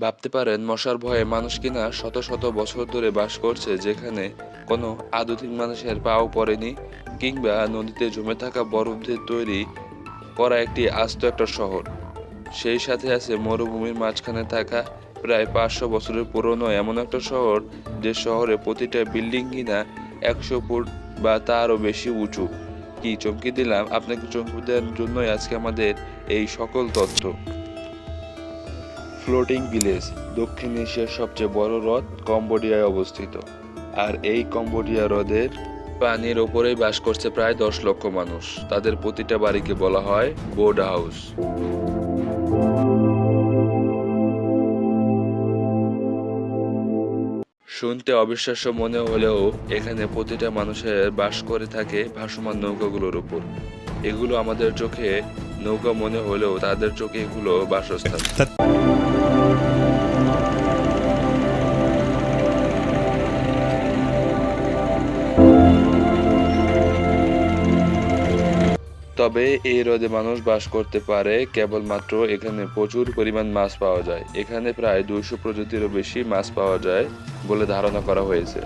ভাবতে পারেন মশার ভয়ে মানুষ কিনা শত শত বছর ধরে বাস করছে যেখানে কোনো আধুনিক মানুষের পাও পড়েনি, কিংবা নদীতে জমে থাকা বরফ দিয়ে তৈরি করা একটি আস্ত একটা শহর। সেই সাথে আছে মরুভূমির মাঝখানে থাকা প্রায় 500 বছরের পুরনো এমন একটা শহর, যে শহরে প্রতিটা বিল্ডিং কিনা 100 ফুট বা তারও বেশি উঁচু। কি চমকে দিলাম আপনাকে? চমকে দেওয়ার জন্যই আজকে আমাদের এই সকল তথ্য। ফ্লোটিং ভিলেজ দক্ষিণ এশিয়ার সবচেয়ে বড় হ্রদ কম্বোডিয়ায় অবস্থিত। আর এই কম্বোডিয়া হ্রদের পানির ওপরেই বাস করছে প্রায় 10 লক্ষ মানুষ। তাদের প্রতিটা বাড়িকে বলা হয় বোর্ড হাউস। শুনতে অবিশ্বাস্য মনে হলেও এখানে প্রতিটা মানুষের বাস করে থাকে ভাসমান নৌকাগুলোর উপর। এগুলো আমাদের চোখে নৌকা মনে হলেও তাদের চোখে এগুলো বাসস্থান। তবে এই হ্রদে মানুষ বাস করতে পারে কেবলমাত্র এখানে প্রচুর পরিমাণ মাছ পাওয়া যায়। এখানে প্রায় 200 প্রজাতিরও বেশি মাছ পাওয়া যায় বলে ধারণা করা হয়েছে।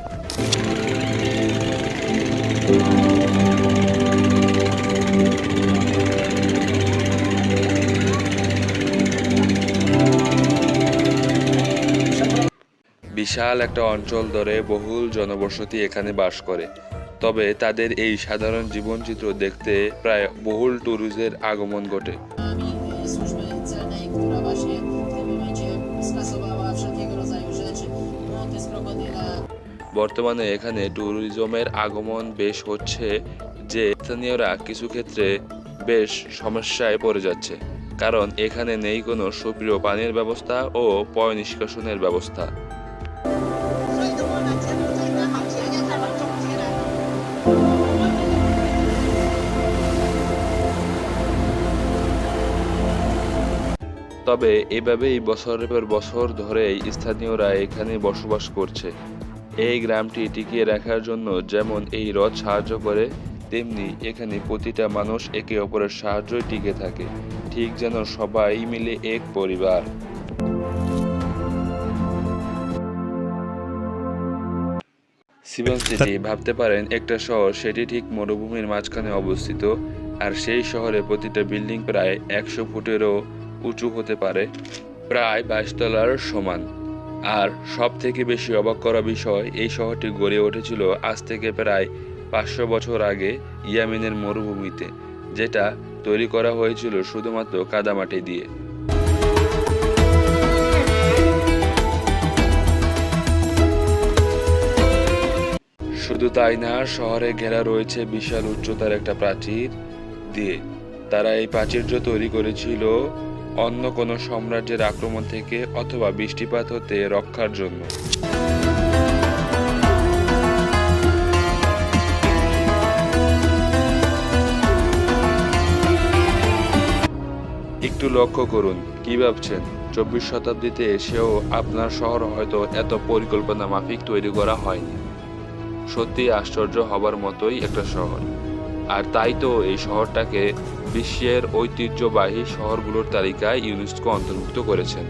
বিশাল একটা অঞ্চল ধরে বহুল জনবসতি এখানে বাস করে। তবে তাদের এই সাধারণ জীবনচিত্র দেখতে প্রায় বহুল ট্যুরিস্টের আগমন ঘটে। বর্তমানে এখানে ট্যুরিজমের আগমন বেশ হচ্ছে, যে স্থানীয়রা কিছু ক্ষেত্রে বেশ সমস্যায় পড়ে যাচ্ছে, কারণ এখানে নেই কোনো সুপ্রিয় পানির ব্যবস্থা ও পয় নিষ্কাশনের ব্যবস্থা। তবে এভাবেই বছরের পর বছর ধরেই স্থানীয়রা এখানে বসবাস করছে। এই গ্রামটি টিকিয়ে রাখার জন্য যেমন এই হ্রদ সাহায্য করে, তেমনি এখানে প্রতিটা মানুষ একে অপরের সাহায্যে টিকে থাকে, ঠিক যেন সবাই মিলে এক পরিবার। সিভন সিটি ভাবতে পারেন একটা শহর, সেটি ঠিক মরুভূমির মাঝখানে অবস্থিত। আর সেই শহরে প্রতিটা বিল্ডিং প্রায় 100 ফুটেরও উঁচু হতে পারে, প্রায় 22 তলার সমান। আর সব থেকে বেশি অবাক করা বিষয়, এই শহরটি গড়ে উঠেছিল আজ থেকে প্রায় 500 বছর আগে ইয়েমেনের মরুভূমিতে, যেটা তৈরি করা হয়েছিল শুধুমাত্র কাদামাটি দিয়ে। শুধু তাই না, শহরে ঘেরা রয়েছে বিশাল উচ্চতার একটা প্রাচীর দিয়ে। তারা এই প্রাচীর্য তৈরি করেছিল অন্য কোনো সাম্রাজ্যের আক্রমণ থেকে অথবা বৃষ্টিপাত হতে রক্ষার জন্য। একটু লক্ষ্য করুন, কি ভাবছেন? 24 শতাব্দীতে এসেও আপনার শহর হয়তো এত পরিকল্পনা মাফিক তৈরি করা হয়নি। সত্যি আশ্চর্য হবার মতোই একটা শহর। আর তাই তো এই শহরটাকে বিশ্বের ঐতিহ্যবাহী শহরগুলোর তালিকায় ইউনেস্কো অন্তর্ভুক্ত করেছেন।